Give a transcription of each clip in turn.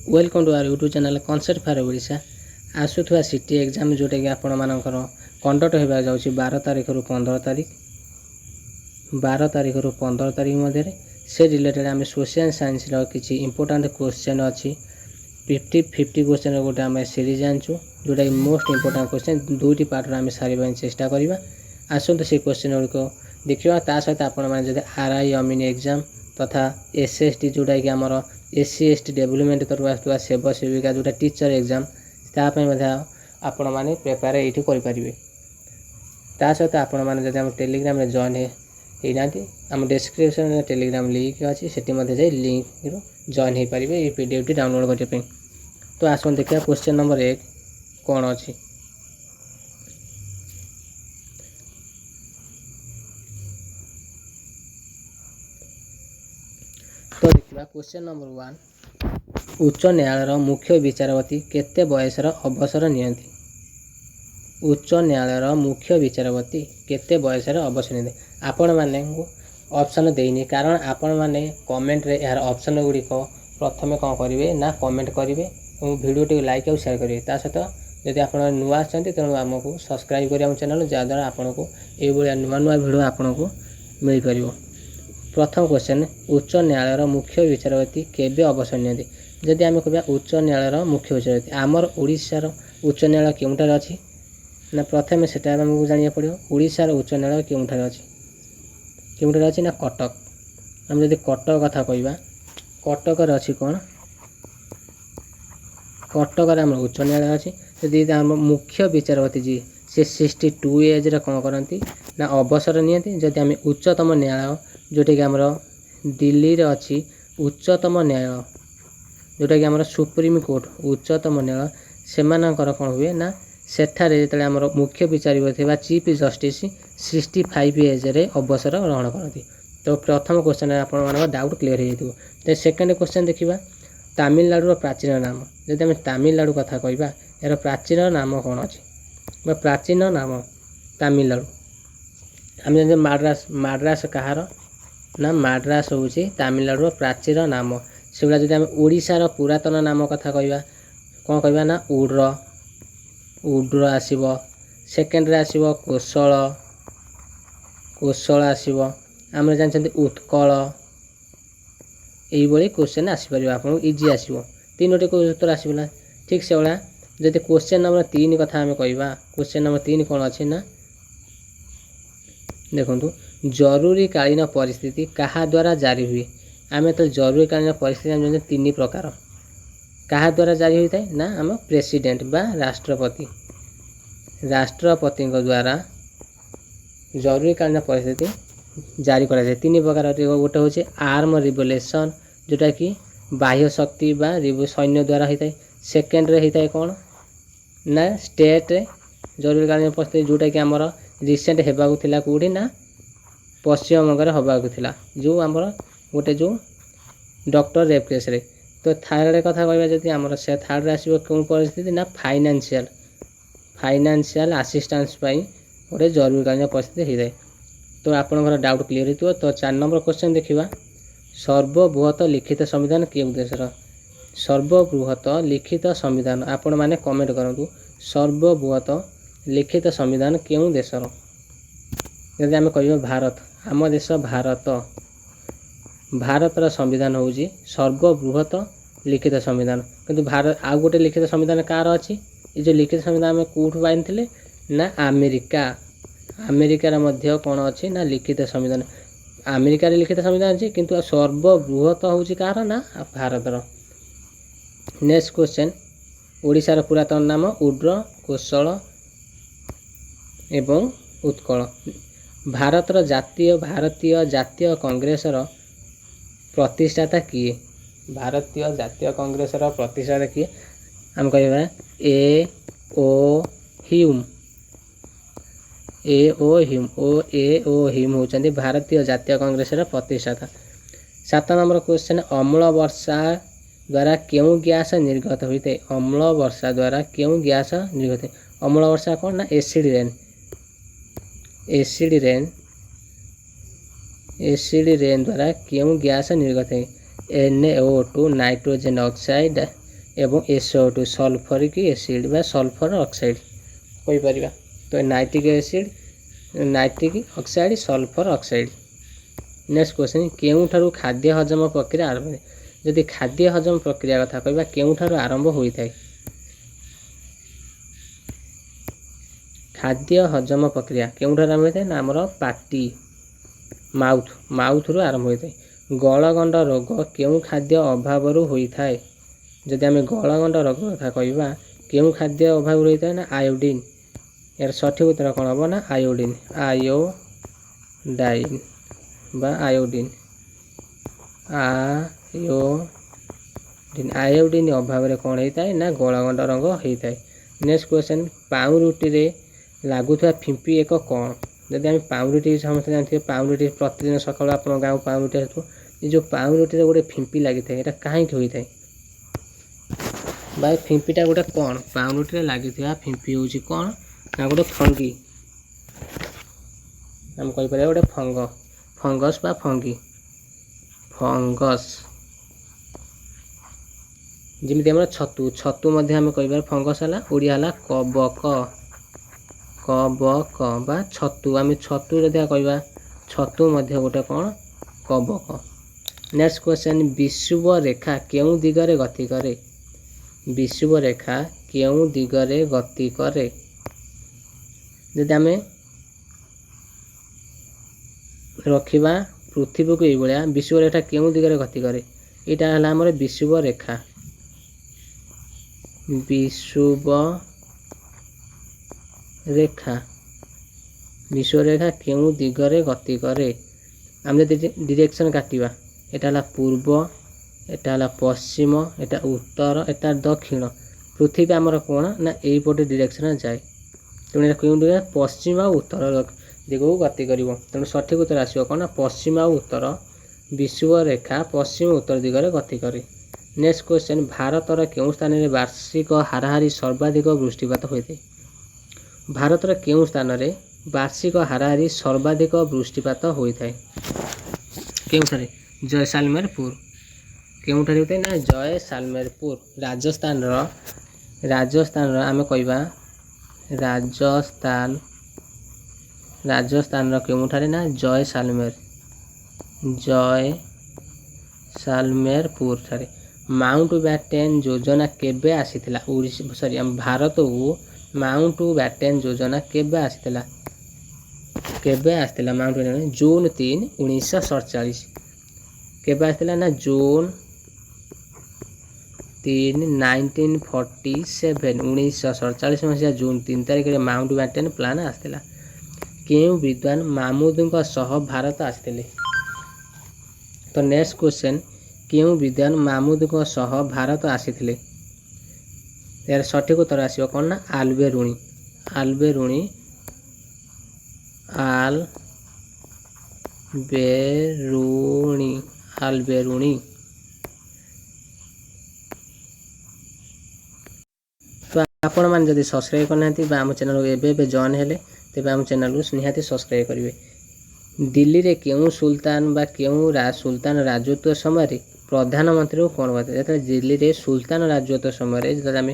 Welcome to our YouTube channel concept for Odisha. आसुवा city exam जोटा कि आपण मानकर कंडक्ट होगा जाऊँगी 12 तारीख रु 15 तारीख 12 तारीख रु 15 तारीख मध्य से रिलेटेड आम सोशल साइंस किसी इंपोर्टाट क्वेश्चन अच्छी 50 क्वेश्चन गोटे आम सीरीज आनचु जोटा कि मोस्ट इंपोर्टाट क्वेश्चन दुईटी पार्ट आम सारे चेष्टा करवा। आसतु से क्वेश्चन गुड़िक देखा ता सहित आपड़ी आरआई अमीन एग्जाम तथा एसएसटी जोटा कि आमर एससी एसटी डेवलपमेंट तरफ आसुवा सेवा सेविका जोटा टीचर एग्जाम तापाई आपण मैंने प्रिपेयर ये करेंगे। ता सहित आपण मैंने जब टेलीग्राम में जॉइन होना आम डिस्क्रिप्शन में टेलीग्राम लिंक अच्छी से लिंक जॉइन हो पारे ये पीडीएफ डाउनलोड करने। तो आसन देखिए क्वेश्चन नंबर 1 कौन अच्छी। तो देखा क्वेश्चन नंबर 1 उच्च न्यायालय मुख्य विचारपति केते बयसर अवसर नियंती। उच्च न्यायालय मुख्य विचारपति केते बयसर अवसर नियंती आपण माने ऑप्शन देनी कारण आपण माने कमेंट रे यार ऑप्शन गुड़िक प्रथम कौन करेंगे ना कमेंट करेंगे और वीडियो टी लाइक और शेयर करेंगे। ता सहित जब आप नुआ आछंती तेणु आमको सब्सक्राइब करें चैनल जहाँद्वारा आपको ये नुआ नुआ वीडियो आपको मिल पार। प्रथम क्वेश्चन उच्च न्यायालय मुख्य विचारपति केबे अवसर नियंती। जदि आम कह उच्च न्यायालय मुख्य विचारपति आमर ओडिशार उच्च न्यायालय केउठार अछि ना प्रथम से आमको जाना पड़ो ओडिशार उच्च न्यायालय केउठार अच्छी ना कटक। आम जब कटक कथा कहवा कटक अच्छी कौन कटक आम उच्च न्यायालय अच्छी जदि आम मुख्य विचारपति जी से 62 एज कौन करती ना अवसर नियंती। जदि आम उच्चतम न्यायालय जोटा कि आमर दिल्ली रे अच्छी उच्चतम न्यायालय जोटा कि आमर सुप्रीम कोर्ट उच्चतम न्यायालय सेमानकर कौन हुए ना सेठारे जो आमर मुख्य विचारपति चीफ जस्टिस 65 एज रे अवसर ग्रहण करती। तो प्रथम क्वेश्चन आप डाउट क्लीयर हो। तो सेकेंड क्वेश्चन देखा तमिलनाडु प्राचीन नाम। जब आम तमिलनाडु कथा कहवा यार प्राचीन नाम कौन अच्छी प्राचीन नाम तमिलनाडु आम जब माड्रास माड्रास कहार ना माड्रास हूँ तमिलनाडु प्राचीन नाम से गुड़ा जब आम ओडिशार पुरातन नाम कथा कहवा कौन कहवा ना उड्र उड्र आसब। सेकेंड रे आसब कोशल कोशल आसब। आम जानते उत्कल यही क्वेश्चन आसपार आपको इजी आसो तीनोटी उत्तर आसला ठीक से भाया। जब क्वेश्चन नंबर 3 कथा आम कहवा क्वेश्चन नंबर 3 कौन अच्छी ना देखो जरूरी कालीन परिस्थिति कहा द्वारा जारी हुए। आम तो जरूरी कालीन परिस्थिति आम जानते 3 प्रकार कहा द्वारा जारी होता है ना आम प्रेसिडेंट बा राष्ट्रपति राष्ट्रपति द्वारा जरूरी कालीन परिस्थिति जारी करा जाए। 3 प्रकार गोटे हूँ आर्म रिवोल्यूशन जोटा कि बाह्य शक्ति बा सैन्य द्वारा होता है। सेकेंड रे होता है कौन ना स्टेट जरूरी कालीन परिस्थिति जोटा कि आमर रिसेंट होगा कौटी ना पश्चिम बंग होगा जो आमर गोटे जो डॉक्टर रेप केस रे। तो थर्ड कथा कहवा जब आमर से थर्ड आसो कौन परिस्थिति ना फाइनेंशियल असिस्टेंस गोटे जरूरी कालीन परिस्थिति होता है। तो आपंकर डाउट क्लीयर हो। तो 4 नंबर क्वेश्चन देखा सर्वबृहत लिखित संविधान के देशर सर्वबृहत लिखित संविधान आपण मैंने कमेंट करूँ सर्वबृहत लिखित संविधान केउं देशर। जब आम कह भारत आम देश भारत भारतर संविधान हूँ सर्वबृहत लिखित संविधान किंतु भारत आउ गोटे लिखित संविधान कार अच्छी ये जो लिखित संविधान आम कौटू पाई ना अमेरिका अमेरिकार मध्य कौन अच्छी ना लिखित संविधान अमेरिकार लिखित संविधान अच्छी किंतु सर्वबृहत हूँ कार ना भारतर। नेक्स्ट क्वेश्चन ओडिशार पुरातन नाम उड्र कोशल एवं उत्कल। भारतीय जातीय कांग्रेसर प्रतिष्ठाता किए भारतीय जातीय कांग्रेसर प्रतिष्ठाता किए आम कह ए ओ हिम होती भारतीय जातीय कांग्रेसर प्रतिष्ठाता। 7 नंबर क्वेश्चन अम्ल वर्षा द्वारा क्यों गैस निर्गत होता है। अम्ल वर्षा द्वारा क्यों गैस निर्गत है। अम्ल वर्षा कौन ना एसिड रेन द्वारा क्यों गैस निर्गत है। NO2 नाइट्रोजन ऑक्साइड एवं SO2 सल्फरिक एसिड बा सल्फर ऑक्साइड कहि परिबा। तो nitric acid nitric oxide sulphur oxide. Next question केउठारु खाद्य हजम प्रक्रिया आरंभ जदि खाद्य हजम प्रक्रिया कथा कहबा केउठारु आरंभ होइथाय। खाद्य हजम प्रक्रिया केउठारु आरंभ होइथाय ना हमर पाटी माउथ रु आरंभ होइथाय। गलगंड रोग केउ खाद्य अभाव रु होइथाय। जदि आमे गलगंड रोग कथा कहबा केउ खाद्य अभाव रु होइथाय ना आयोडीन। यार सठिक उत्तर कोन हबो ना आयोडीन आयोडाइन बा आयोडीन आयोडीन अभाव रे कोन होइथाय ना गलगंड रोग होइथाय। नेक्स्ट क्वेश्चन पाउरुटी रे लागुथवा फिंपी एक कोन। जदि आमे पाउरुटी समस्त जानथि पाउरुटी प्रतिदिन सकाळ आपन गाँव पाउरुटी हेतु ए जो पाउरुटी रे गोटे फिंपी लागिथाय एटा काहे कि होइथाय भाई फिंपीटा गोटे कोन पाउरुटी रे लागिथवा फिंपी होउची कोन ना गोटे फंगी हम कहि पारे गोटे फंगस बा फंगी फंगस जिमिति हमर छतु मध्ये हम कहि पारे फंगस हला ओडिया हला कबक बा छतु आम छतु जदि कहबा छतु मध्ये गोटे कोन कबक। नेक्स्ट क्वेश्चन विषुव रेखा केउ दिगरे गति करे। विषुव रेखा केउ दिगरे गति करे। जदि आम रखिबा पृथ्वी को एभलिया विषुव रेखा केउ दिगरे गति करे एटा हला हमर विषुव रेखा। विषुव रेखा केउ दिगरे गति करे। आम डायरेक्शन काटिबा एटा हला पूर्व एटा हला पश्चिम एटा उत्तर एटा दक्षिण पृथ्वी आमर कोण ना एई पटे डायरेक्शन जाए तेणु एटा केउ दिगरे पश्चिम और उत्तर दिगो गति करिवो। तेणु सठिक उत्तर आसीबो कोन ना पश्चिम और उत्तर विषुव रेखा पश्चिम उत्तर दिगरे गति करे। नेक्स्ट क्वेश्चन भारतर केउ स्थान रे वार्षिक हाराहारी सर्वाधिक वृष्टिपात होइते। भारतर केउ स्थान रे वार्षिक हाराहारी सर्वाधिक वृष्टिपात होइथाय केउठारे जयसालमेरपुर केउठारे होइथाय ना जयसालमेरपुर राजस्थान रो आमे कहबा राजस्थान रो केउठारे ना जयसालमेरपुर ठारे माउंट बैटेन योजना केबे आसीथिला भारत को माउंट बैटेन योजना केबे आसीथिला माउंट बैटेन जून 3 1947 केबे आसीथिला ना जून 3 1947 1947 मसीहा जून 3 तारिख रे माउंट बैटेन प्लान आसीथिला। केउ विद्वान मामुदुंक सह भारत आसीथिले। तो नेक्स्ट क्वेश्चन केउ विद्वान मामुदुंक सह भारत आसीथिले यार सठिक उत्तर आसीबो कोन ना आलबेरुणी तो आपण मान जदि सब्सक्राइब करनांती बा हम चैनल एबे जॉइन हेले तेबे हम चैनल को निहाती सब्सक्राइब करिवे। दिल्ली रे केउ सुल्तान बा केउ सुल्तान राजत्व समय रे प्रधानमंत्री को कोन बात जते दिल्ली रे सुल्तान राजत्व समय रे जते हम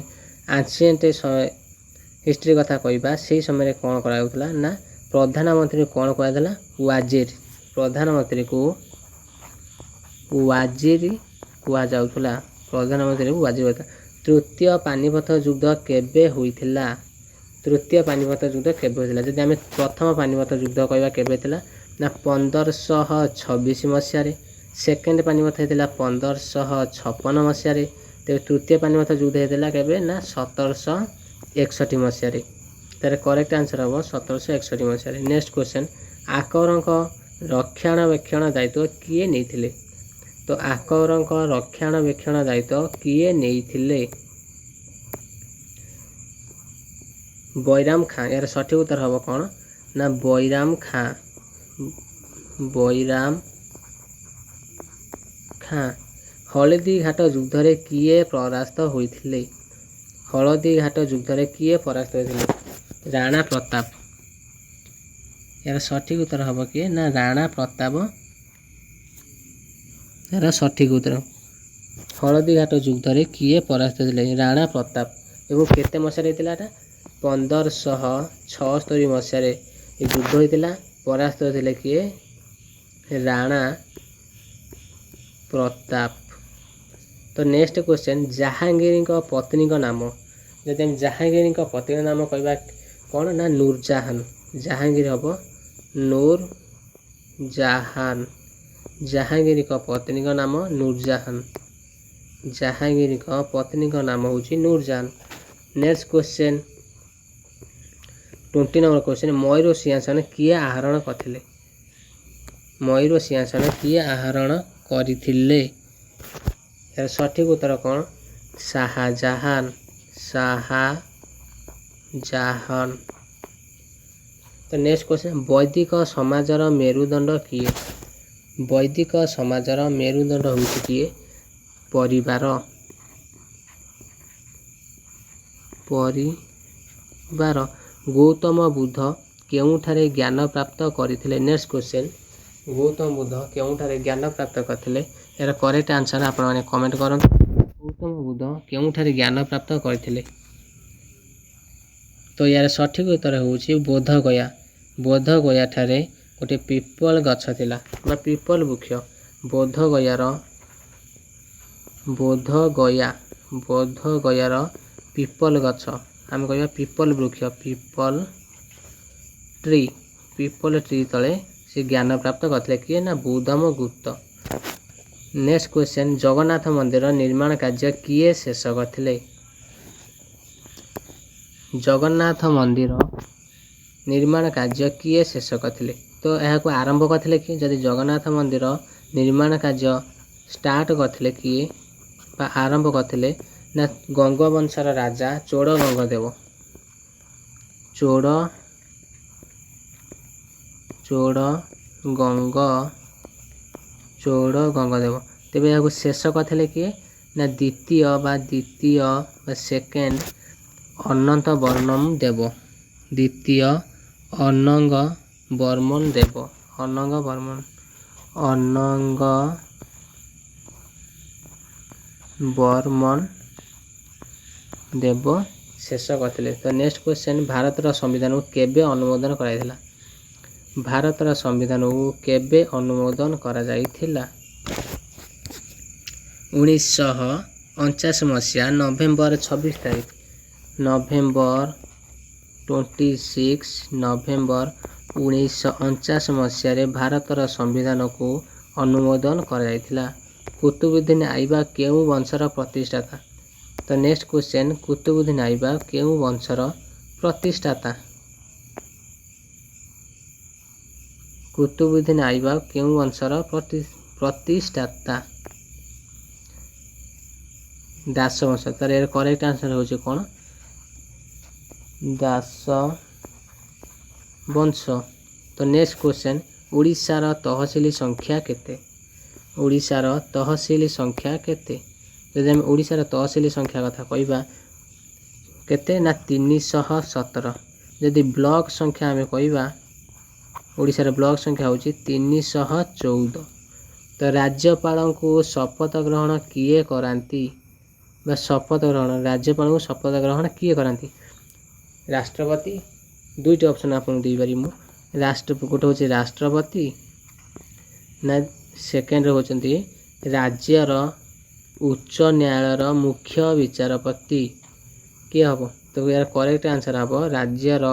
एंशिएंट हिस्ट्री कथा कहबा सेही समय रे कोन करा होतला ना प्रधानमंत्री को कोन करा देला वाजिर प्रधानमंत्री को वाजिर कुआ जाउतला प्रधानमंत्री को वाजिर होता। तृतीय पानीपत युद्ध केबे होइथिला जदि आम प्रथम पानीपत युद्ध कहबा केबे थिला ना 1526 मसीह रे सेकेंड पानीपत हेतिला 1556 मसीह रे ते तृतीय पानीपत युद्ध हेतिला केबे ना 1761 मसीह रे। तार करेक्ट आंसर हम 1761 मसीह रे। नेक्स्ट क्वेश्चन आकबरक रक्षणाबेक्षण दायित्व किए नेइथिले। तो आकबरक रक्षणाबेक्षण दायित्व किए नेइथिले बैराम खां यार सठिक उत्तर हम कौन ना बैराम खां हलदी घाट युद्ध रे किए परास्त होइथिले राणा प्रताप यार सठिक उत्तर हम कि ना राणा प्रताप यार सठिक उत्तर ହଳଦୀଘାଟ ଯୁଦ୍ଧରେ କିଏ ପରାସ୍ତ ଥିଲେ? ରାଣା ପ୍ରତାପ। ଏବଂ କେତେ ମସିହାରେ ହେଇଥିଲା ଏଟା? 1576 ମସିହାରେ ଏ ଯୁଦ୍ଧ ହୋଇଥିଲା। ପରାସ୍ତ ଥିଲେ କିଏ? ରାଣା ପ୍ରତାପ। ତ ନେକ୍ସଟ କ୍ୱେଶ୍ଚନ୍, ଜାହାଙ୍ଗୀରଙ୍କ ପତ୍ନୀଙ୍କ ନାମ। ଯଦି ଆମେ ଜାହାଙ୍ଗୀରଙ୍କ ପତ୍ନୀଙ୍କ ନାମ କହିବା କ'ଣ ନା ନୁରଜାହାନ। ଜାହାଙ୍ଗୀର ହେବ ନୁର ଜାହାନ। ଜାହାଙ୍ଗୀରଙ୍କ ପତ୍ନୀଙ୍କ ନାମ ନୁରଜାହାନ। ଜାହାଙ୍ଗୀରଙ୍କ ପତ୍ନୀଙ୍କ ନାମ ହେଉଛି Nurjahan. Next question 20 number question, ମୟୂର ସିଂହାସନ କିଏ ଆହରଣ କରିଥିଲେ? ମୟୂର ସିଂହାସନ କିଏ ଆହରଣ କରିଥିଲେ? ଏହାର ସଠିକ ଉତ୍ତର କ'ଣ? ଶାହାଜାହାନ। ଶାହାଜାହାନ। ତ ନେକ୍ସଟ କ୍ୱେଶ୍ଚନ୍, ବୈଦିକ ସମାଜର ମେରୁଦଣ୍ଡ କିଏ? ବୈଦିକ ସମାଜର ମେରୁଦଣ୍ଡ ହେଉଛି କିଏ? ପରିବାର। ପରିବାର। ଗୌତମ ବୁଦ୍ଧ କେଉଁଠାରେ ଜ୍ଞାନ ପ୍ରାପ୍ତ କରିଥିଲେ? ନେକ୍ସଟ କ୍ୱେଶ୍ଚନ୍, ଗୌତମ ବୁଦ୍ଧ କେଉଁଠାରେ ଜ୍ଞାନ ପ୍ରାପ୍ତ କରିଥିଲେ? ଏହାର କରେକ୍ଟ ଆନ୍ସର ଆପଣମାନେ କମେଣ୍ଟ କରନ୍ତୁ। ଗୌତମ ବୁଦ୍ଧ କେଉଁଠାରେ ଜ୍ଞାନ ପ୍ରାପ୍ତ କରିଥିଲେ? ତ ଏହାର ସଠିକ ଉତ୍ତର ହେଉଛି ବୋଧଗୟା। ବୋଧଗୟା ଠାରେ ଗୋଟିଏ ପିପଲ ଗଛ ଥିଲା ବା ପିପଲ ବୃକ୍ଷ। ବୋଧଗୟାର ପିପଲ ଗଛ ଆମେ କହିବା ପିପଲ ବୃକ୍ଷ। ପିପଲ ଟ୍ରି ତଳେ ସେ ଜ୍ଞାନ ପ୍ରାପ୍ତ କରିଥିଲେ। କିଏ ନା ଗୌତମ ଗୁପ୍ତ। ନେକ୍ସଟ କ୍ୱେଶ୍ଚନ୍, ଜଗନ୍ନାଥ ମନ୍ଦିର ନିର୍ମାଣ କାର୍ଯ୍ୟ କିଏ ଶେଷ କରିଥିଲେ? ଜଗନ୍ନାଥ ମନ୍ଦିର ନିର୍ମାଣ କାର୍ଯ୍ୟ କିଏ ଶେଷ କରିଥିଲେ? ତ ଏହାକୁ ଆରମ୍ଭ କରିଥିଲେ କିଏ? ଯଦି ଜଗନ୍ନାଥ ମନ୍ଦିର ନିର୍ମାଣ କାର୍ଯ୍ୟ ଷ୍ଟାର୍ଟ କରିଥିଲେ କିଏ ବା ଆରମ୍ଭ କରିଥିଲେ ନା ଗଙ୍ଗବଂଶର ରାଜା ଚୋଡ଼ଗଙ୍ଗଦେବ। ଚୋଡ଼ଗଙ୍ଗଦେବ। ତେବେ ଏହାକୁ ଶେଷ କରିଥିଲେ କିଏ ନା ଦ୍ୱିତୀୟ ସେକେଣ୍ଡ ଅନନ୍ତ ବର୍ମନ ଦେବ। ଦ୍ୱିତୀୟ ଅନଙ୍ଗ ବର୍ମନ ଦେବ। ଅନଙ୍ଗ ବର୍ମନ ଦେବ ଶେଷ କରିଥିଲେ। ତ ନେକ୍ସଟ କ୍ୱେଶ୍ଚନ୍, ଭାରତର ସମ୍ବିଧାନକୁ କେବେ ଅନୁମୋଦନ କରାଯାଇଥିଲା? ଭାରତର ସମ୍ବିଧାନକୁ କେବେ ଅନୁମୋଦନ କରାଯାଇଥିଲା? 1949 ମସିହା ନଭେମ୍ବର 26 ତାରିଖ। ନଭେମ୍ବର 26 ନଭେମ୍ବର 1949 ମସିହାରେ ଭାରତର ସମ୍ବିଧାନକୁ ଅନୁମୋଦନ କରାଯାଇଥିଲା। କୁତୁବୁଦ୍ଦିନ ଆଇବକ କେଉଁ ବଂଶର ପ୍ରତିଷ୍ଠାତା? ତ ନେକ୍ସଟ କ୍ୱେଶ୍ଚନ୍, କୁତୁବୁଦ୍ଦିନ ଆଇବକ କେଉଁ ବଂଶର ପ୍ରତିଷ୍ଠାତା? କୁତୁବୁଦ୍ଦିନ ଆଇବକ କେଉଁ ବଂଶର ପ୍ରତିଷ୍ଠାତା? ଦାସ ବଂଶ। ତାର ଏର କରେକ୍ଟ ଆନ୍ସର ହେଉଛି କ'ଣ? ଦାସ ବଂଶ। ତ ନେକ୍ସଟ କ୍ୱେଶ୍ଚନ୍, ଓଡ଼ିଶାର ତହସିଲ ସଂଖ୍ୟା କେତେ? ଓଡ଼ିଶାର ତହସିଲ ସଂଖ୍ୟା କେତେ? ଯଦି ଆମେ ଓଡ଼ିଶାର ତହସିଲ ସଂଖ୍ୟା କଥା କହିବା କେତେ ନା 317। ଯଦି ବ୍ଲକ ସଂଖ୍ୟା ଆମେ କହିବା ଓଡ଼ିଶାର ବ୍ଲକ ସଂଖ୍ୟା ହେଉଛି 314। ତ ରାଜ୍ୟପାଳଙ୍କୁ ଶପଥ ଗ୍ରହଣ କିଏ କରାନ୍ତି? ବା ରାଜ୍ୟପାଳଙ୍କୁ ଶପଥ ଗ୍ରହଣ କିଏ କରାନ୍ତି? ରାଷ୍ଟ୍ରପତି। ଦୁଇଟି ଅପସନ୍ ଆପଣଙ୍କୁ ଦେଇପାରିବି ମୁଁ। ଗୋଟେ ହେଉଛି ରାଷ୍ଟ୍ରପତି ନା ସେକେଣ୍ଡରେ ହେଉଛନ୍ତି ରାଜ୍ୟର ଉଚ୍ଚ ନ୍ୟାୟାଳୟର ମୁଖ୍ୟ ବିଚାରପତି। କିଏ ହେବ? ତ ଏହାର କରେକ୍ଟ ଆନ୍ସର ହେବ ରାଜ୍ୟର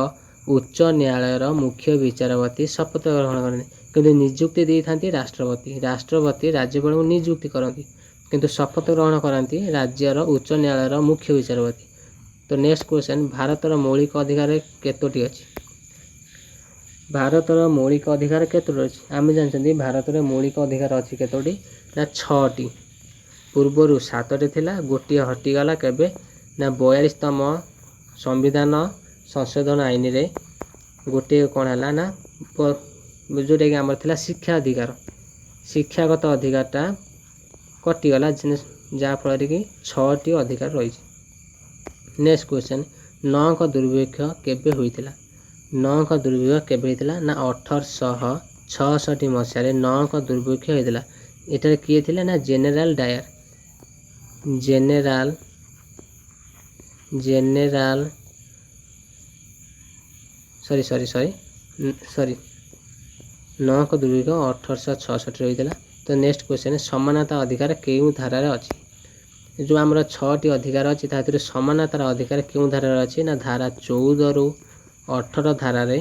ଉଚ୍ଚ ନ୍ୟାୟାଳୟର ମୁଖ୍ୟ ବିଚାରପତି ଶପଥ ଗ୍ରହଣ କରନ୍ତି। କିନ୍ତୁ ନିଯୁକ୍ତି ଦେଇଥାନ୍ତି ରାଷ୍ଟ୍ରପତି। ରାଷ୍ଟ୍ରପତି ରାଜ୍ୟପାଳଙ୍କୁ ନିଯୁକ୍ତି କରନ୍ତି କିନ୍ତୁ ଶପଥ ଗ୍ରହଣ କରନ୍ତି ରାଜ୍ୟର ଉଚ୍ଚ ନ୍ୟାୟାଳୟର ମୁଖ୍ୟ ବିଚାରପତି। ତ ନେକ୍ସଟ କ୍ୱେଶ୍ଚନ୍, ଭାରତର ମୌଳିକ ଅଧିକାର କେତୋଟି ଅଛି? ଭାରତର ମୌଳିକ ଅଧିକାର କେତୋଟି ଅଛି? ଆମେ ଜାଣିଛନ୍ତି ଭାରତରେ ମୌଳିକ ଅଧିକାର ଅଛି କେତୋଟି ନା 6ଟି। ପୂର୍ବରୁ 7ଟି ଥିଲା, ଗୋଟିଏ ହଟିଗଲା କେବେ ନା 42ତମ ସମ୍ବିଧାନ ସଂଶୋଧନ ଆଇନରେ ଗୋଟିଏ କ'ଣ ହେଲା ନା ଯେଉଁଟାକି ଆମର ଥିଲା ଶିକ୍ଷା ଅଧିକାର। ଶିକ୍ଷାଗତ ଅଧିକାରଟା କଟିଗଲା ଯାହାଫଳରେ କି 6ଟି ଅଧିକାର ରହିଛି। ନେକ୍ସଟ କ୍ୱେଶ୍ଚନ୍, ନଅଙ୍କ ଦୁର୍ଭିକ୍ଷ କେବେ ହୋଇଥିଲା? ନଅଙ୍କ ଦୁର୍ଭିକ୍ଷ କେବେ ହେଇଥିଲା ନା 1866 ମସିହାରେ ନଅଙ୍କ ଦୁର୍ଭିକ୍ଷ ହୋଇଥିଲା। ଏଠାରେ କିଏ ଥିଲେ ନା ଜେନେରାଲ ଡାୟାର। ଜେନେରାଲ 9/2/1866 ରହିଥିଲା। ତ ନେକ୍ସଟ କ୍ୱେଶ୍ଚନ୍ ସମାନତା ଅଧିକାର କେଉଁ ଧାରାରେ ଅଛି? ଯେଉଁ ଆମର 6ଟି ଅଧିକାର ଅଛି ତା ଭିତରୁ ସମାନତାର ଅଧିକାର କେଉଁ ଧାରାରେ ଅଛି ନା ଧାରା 14ରୁ 18 ଧାରାରେ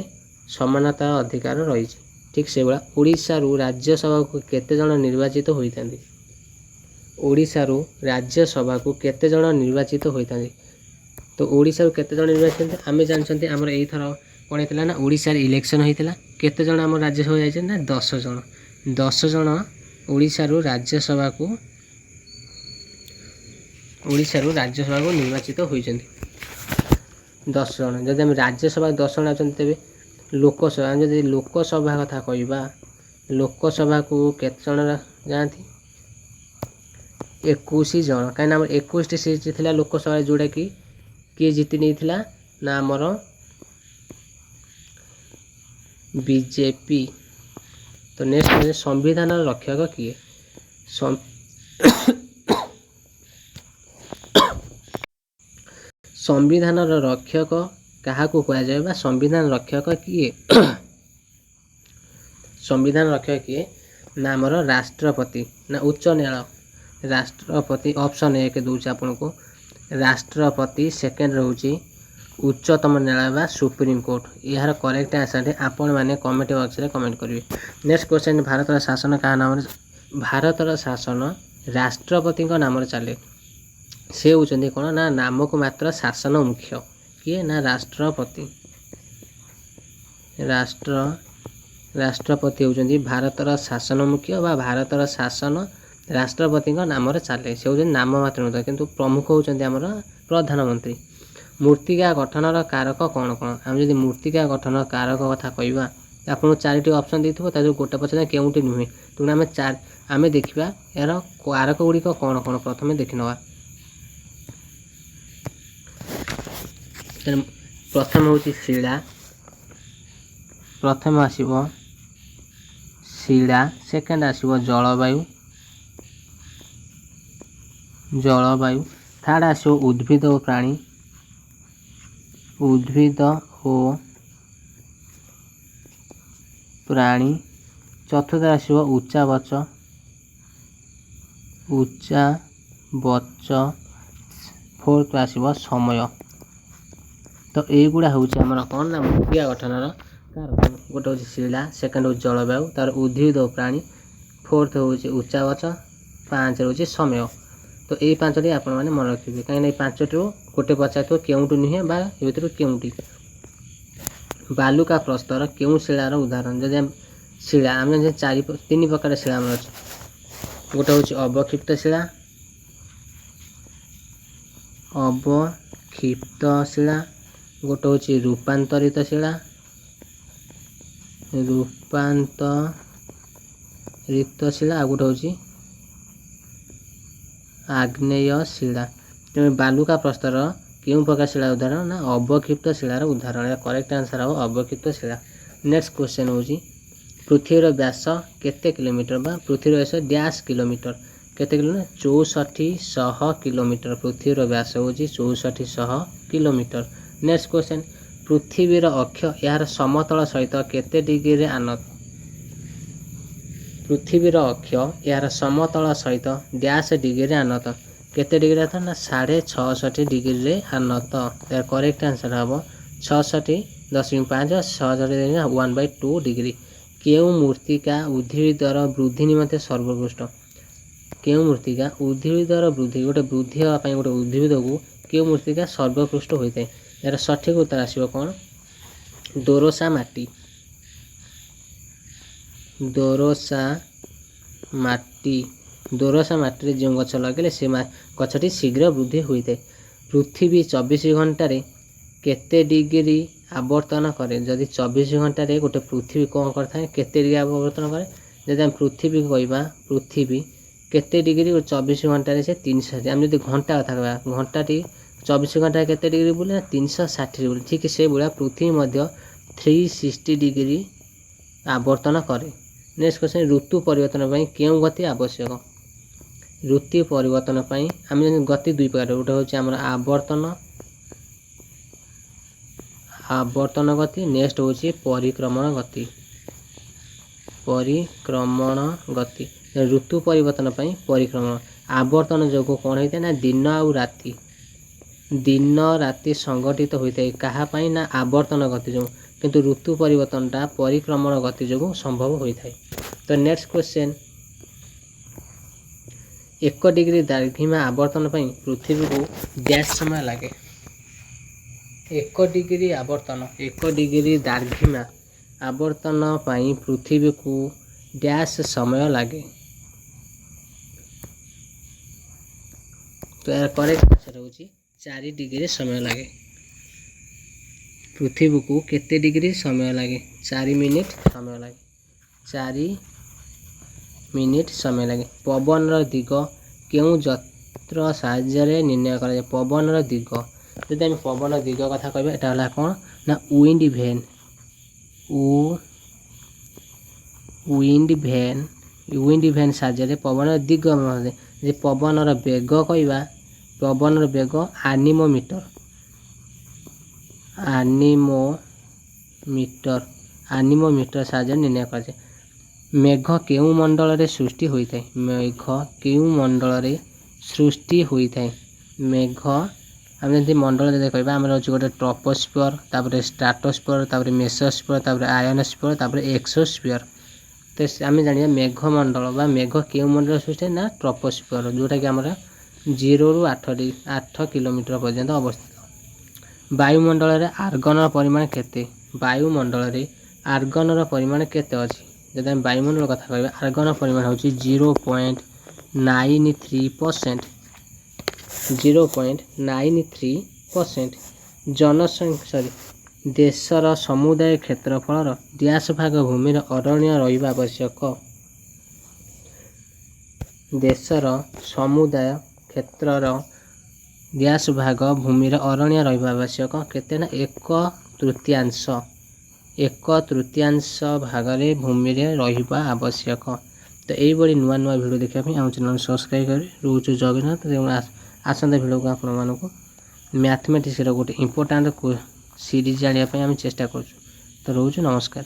ସମାନତା ଅଧିକାର ରହିଛି। ଠିକ୍ ସେଇଭଳିଆ ଓଡ଼ିଶାରୁ ରାଜ୍ୟସଭାକୁ କେତେଜଣ ନିର୍ବାଚିତ ହୋଇଥାନ୍ତି? ଓଡ଼ିଶାରୁ ରାଜ୍ୟସଭାକୁ କେତେଜଣ ନିର୍ବାଚିତ ହୋଇଥାନ୍ତି? ତ ଓଡ଼ିଶାରୁ କେତେଜଣ ନିର୍ବାଚିତ? ଆମେ ଜାଣିଛନ୍ତି ଆମର ଏଇଥର କ'ଣ ହେଇଥିଲା ନା ଓଡ଼ିଶାରେ ଇଲେକ୍ସନ୍ ହୋଇଥିଲା। କେତେଜଣ ଆମ ରାଜ୍ୟସଭା ଯାଇଛନ୍ତି ନା 10 ଜଣ। 10 ଜଣ ଓଡ଼ିଶାରୁ ରାଜ୍ୟସଭାକୁ ନିର୍ବାଚିତ ହୋଇଛନ୍ତି 10 ଜଣ। ଯଦି ଆମେ ରାଜ୍ୟସଭା 10 ଜଣ ଅଛନ୍ତି ତେବେ ଲୋକସଭା, ଆମେ ଯଦି ଲୋକସଭା କଥା କହିବା ଲୋକସଭାକୁ କେତେ ଜଣ ଯାଆନ୍ତି? 21 ଜଣ। କାହିଁକିନା ଆମର 21ଟି ସିଟ୍ ଥିଲା ଲୋକସଭାରେ, ଯେଉଁଟାକି କିଏ ଜିତି ନେଇଥିଲା ନା ଆମର ବିଜେପି। ତ ନେକ୍ସଟ ସମ୍ବିଧାନର ରକ୍ଷକ କିଏ? ସମ୍ବିଧାନର ରକ୍ଷକ କାହାକୁ କୁହାଯାଏ ବା ସମ୍ବିଧାନ ରକ୍ଷକ କିଏ? ସମ୍ବିଧାନ ରକ୍ଷକ କିଏ ନା ଆମର ରାଷ୍ଟ୍ରପତି ନା ଉଚ୍ଚ ନ୍ୟାୟାଳୟ? ରାଷ୍ଟ୍ରପତି ଅପସନ୍ 1 ଦେଉଛି ଆପଣଙ୍କୁ ରାଷ୍ଟ୍ରପତି, ସେକେଣ୍ଡ ରହୁଛି ଉଚ୍ଚତମ ନ୍ୟାୟାଳୟ ବା ସୁପ୍ରିମକୋର୍ଟ। ଏହାର କରେକ୍ଟ ଆନ୍ସରଟି ଆପଣମାନେ କମେଣ୍ଟ ବକ୍ସରେ କମେଣ୍ଟ କରିବେ। ନେକ୍ସଟ କ୍ୱେଶ୍ଚନ୍ ଭାରତର ଶାସନ କାହା ନାମରେ? ଭାରତର ଶାସନ ରାଷ୍ଟ୍ରପତିଙ୍କ ନାମରେ ଚାଲେ। ସେ ହେଉଛନ୍ତି କ'ଣ ନା ନାମକୁ ମାତ୍ର ଶାସନ ମୁଖ୍ୟ। କିଏ ନା ରାଷ୍ଟ୍ରପତି। ରାଷ୍ଟ୍ରପତି ହେଉଛନ୍ତି ଭାରତର ଶାସନ ମୁଖ୍ୟ ବା ଭାରତର ଶାସନ ରାଷ୍ଟ୍ରପତିଙ୍କ ନାମରେ ଚାଲେ। ସେ ହେଉଛନ୍ତି ନାମ ମାତ୍ର ମୁଖ୍ୟ, କିନ୍ତୁ ପ୍ରମୁଖ ହେଉଛନ୍ତି ଆମର ପ୍ରଧାନମନ୍ତ୍ରୀ। ମୃତ୍ତିକା ଗଠନର କାରକ କ'ଣ କ'ଣ? ଆମେ ଯଦି ମୃତ୍ତିକା ଗଠନର କାରକ କଥା କହିବା ଆପଣଙ୍କୁ 4ଟି ଅପସନ୍ ଦେଇଥିବ, ତା ଯୋଉ ଗୋଟେ ପଛରେ କେଉଁଟି ନୁହେଁ। ତେଣୁ ଆମେ ଦେଖିବା ଏହାର କାରକ ଗୁଡ଼ିକ କ'ଣ କ'ଣ ପ୍ରଥମେ ଦେଖିନେବା। ପ୍ରଥମ ହେଉଛି ଶିଳା। ପ୍ରଥମ ଆସିବ ଶିଳା, ସେକେଣ୍ଡ ଆସିବ ଜଳବାୟୁ, ଥାର୍ଡ ଆସିବ ଉଦ୍ଭିଦ ଓ ପ୍ରାଣୀ, ଚତୁର୍ଥ ଆସିବ ଉଚ୍ଚାବଚ, ଫୋର୍ଥ ଆସିବ ସମୟ। ତ ଏଇଗୁଡ଼ା ହେଉଛି ଆମର କ'ଣ ନା ମୃତ୍ତିକା ଗଠନର କାରକ। ଗୋଟେ ହେଉଛି ଶିଳା, ସେକେଣ୍ଡ ହେଉଛି ଜଳବାୟୁ, ତାର ଉଦ୍ଭିଦ ଓ ପ୍ରାଣୀ, ଫୋର୍ଥ ହେଉଛି ଉଚ୍ଚାବଚ, 5 ହେଉଛି ସମୟ। ତ ଏଇ 5ଟି ଆପଣମାନେ ମନେ ରଖିବେ, କାହିଁକିନା ଏଇ 5ଟିରୁ ଗୋଟେ ପଚାରିଥିବ କେଉଁଠୁ ନୁହେଁ ବା ଏ ଭିତରୁ କେଉଁଠି। ବାଲୁକା ପ୍ରସ୍ତର କେଉଁ ଶିଳାର ଉଦାହରଣ? ଯଦି ଶିଳା ଆମେ 3 ପ୍ରକାର ଶିଳା ଆମର ଅଛି। ଗୋଟେ ହେଉଛି ଅବକ୍ଷିପ୍ତ ଶିଳା, ଗୋଟେ ହେଉଛି ରୂପାନ୍ତରିତ ଶିଳା, ଆଉ ଗୋଟେ ହେଉଛି ଆଗ୍ନେୟ ଶିଳା। ତେଣୁ ବାଲୁକା ପ୍ରସ୍ତର କେଉଁ ପ୍ରକାର ଶିଳା ଉଦାହରଣ ନା ଅବକ୍ଷିପ୍ତ ଶିଳାର ଉଦାହରଣ। ଏହା କରେକ୍ଟ ଆନ୍ସର ହେବ ଅବକ୍ଷିପ୍ତ ଶିଳା। ନେକ୍ସଟ କ୍ୱେଶ୍ଚନ୍ ହେଉଛି ପୃଥିବୀର ବ୍ୟାସ କେତେ କିଲୋମିଟର ବା ପୃଥିବୀର ବ୍ୟାସ ଡ୍ୟାସ୍ କିଲୋମିଟର? କେତେ କିଲୋମିଟର? 6400 କିଲୋମିଟର। ପୃଥିବୀର ବ୍ୟାସ ହେଉଛି 6400 କିଲୋମିଟର। ନେକ୍ସଟ କ୍ୱେଶ୍ଚନ୍ ପୃଥିବୀର ଅକ୍ଷ ଏହାର ସମତଳ ସହିତ କେତେ ଡିଗ୍ରୀରେ ଆନତ? ପୃଥିବୀର ଅକ୍ଷ ଏହାର ସମତଳ ସହିତ ଡ୍ୟାସ୍ ଡିଗ୍ରୀରେ ଆନତ। କେତେ ଡିଗ୍ରୀ ଆନତ ନା 660 ଡିଗ୍ରୀରେ ଆନତ। ଏହାର କରେକ୍ଟ ଆନ୍ସର ହେବ 66.5 1/2 ଡିଗ୍ରୀ। କେଉଁ ମୃତ୍ତିକା ଉଦ୍ଭିଦର ବୃଦ୍ଧି ନିମନ୍ତେ ସର୍ବୋତ୍କୃଷ୍ଟ? କେଉଁ ମୃତ୍ତିକା ଉଦ୍ଭିଦର ବୃଦ୍ଧି, ଗୋଟେ ବୃଦ୍ଧି ହେବା ପାଇଁ ଗୋଟେ ଉଦ୍ଭିଦକୁ କେଉଁ ମୃତ୍ତିକା ସର୍ବୋତ୍କୃଷ୍ଟ ହୋଇଥାଏ? ଏହାର ସଠିକ୍ ଉତ୍ତର ଆସିବ କ'ଣ? ଦୋରସା ମାଟି। ଦୋରସା ମାଟିରେ ଯେଉଁ ଗଛ ଲଗାଇଲେ ସେ ଗଛଟି ଶୀଘ୍ର ବୃଦ୍ଧି ହୋଇଥାଏ। ପୃଥିବୀ 24 ଘଣ୍ଟାରେ କେତେ ଡିଗ୍ରୀ ଆବର୍ତ୍ତନ କରେ? ଯଦି 24 ଘଣ୍ଟାରେ ଗୋଟେ ପୃଥିବୀ କ'ଣ କରିଥାଏ କେତେ ଡିଗ୍ରୀ ଆବର୍ତ୍ତନ କରେ? ଯଦି ଆମେ ପୃଥିବୀକୁ କହିବା ପୃଥିବୀ କେତେ ଡିଗ୍ରୀ 24 ଘଣ୍ଟାରେ ସେ 360। ଆମେ ଯଦି ଘଣ୍ଟା କଥା କହିବା ଘଣ୍ଟାଟି 24 ଘଣ୍ଟାରେ କେତେ ଡିଗ୍ରୀ ବୁଲେ ନା 360 ବୁଲେ। ଠିକ୍ ସେଇଭଳିଆ ପୃଥିବୀ ମଧ୍ୟ 360 ଡିଗ୍ରୀ ଆବର୍ତ୍ତନ କରେ। ନେକ୍ସଟ କ୍ୱେଶ୍ଚନ୍ ଋତୁ ପରିବର୍ତ୍ତନ ପାଇଁ କେଉଁ ଗତି ଆବଶ୍ୟକ? ऋतु परिवर्तन पाई आम गति दुई प्रकार गोटे हूँ आम आवर्तन गति नेक्स्ट हूँ परिक्रमण गति ऋतु परिवर्तन पाई परिक्रमण आवर्तन जो कौन होता है ना दिन आउ राति संगठित होता है कहाँपाई ना आवर्तन गति जो किंतु ऋतु परिवर्तनटा परिक्रमण गति जो संभव होता है। तो नेक्स्ट क्वेश्चन 1 डिग्री दार्घ्यमा आवर्तन पाई पृथ्वी को डैश समय लगे 1 डिग्री दार्घ्यमा आवर्तन पाई पृथ्वी को डैश समय लगे। तो यार करेक्ट आंसर होची 4 डिग्री समय लगे। पृथ्वी को केते डिग्री समय लगे 4 मिनिट समय लगे 4 मिनिट समय लगे। पवन दिग क्यों जंत्र साहाय्य निर्णय करा पवन दिग जदि आम पवन दिग कथा कहबा एटा हला कोन ना विंड भैन साहाय्य पवन दिग जे पवनर बेग कहबा पवनर बेग आनिमोमीटर साहाय्य निर्णय कर। मेघ केउ मंडल रे सृष्टि होइथाय मेघ आम जब मंडल कहबा आम गोटे ट्रोपोस्फियर तापर स्ट्राटोस्फियर तापर मेसोस्फियर तापर आयोनोस्फियर तापर एक्सोस्फियर। तो आम जानिया मेघ मंडल बा मेघ केउ मंडल सृष्टि ना ट्रोपोस्फियर जोटा कि आमर 0 ରୁ 8 किलोमीटर पर्यंत अवस्थित। वायुमंडल रे आर्गन परिमाण केते वायुमंडल रे आर्गन परिमाण केते अछि जब हम वायुमंडल कथा कहबा आर्गन परिमाण होची 0.93%। जनसंख्या देशर समुदाय क्षेत्रफल डैश भाग भूमि अरण्य रहिबा आवश्यक। देशर समुदाय क्षेत्रर डैश भाग भूमि अरण्य रहिबा आवश्यक केते ना 1/3 भाग भूमि रहिबा आवश्यक। तो यही नुआ नुआ वीडियो देखा आम चैनल सब्सक्राइब करें। रोज जगन्नाथ आसंता वीडियो को आपको मैथमेटिक्स गोटे इंपोर्टाट सीरीज जानापी आम चेष्टा कर। तो रोज नमस्कार।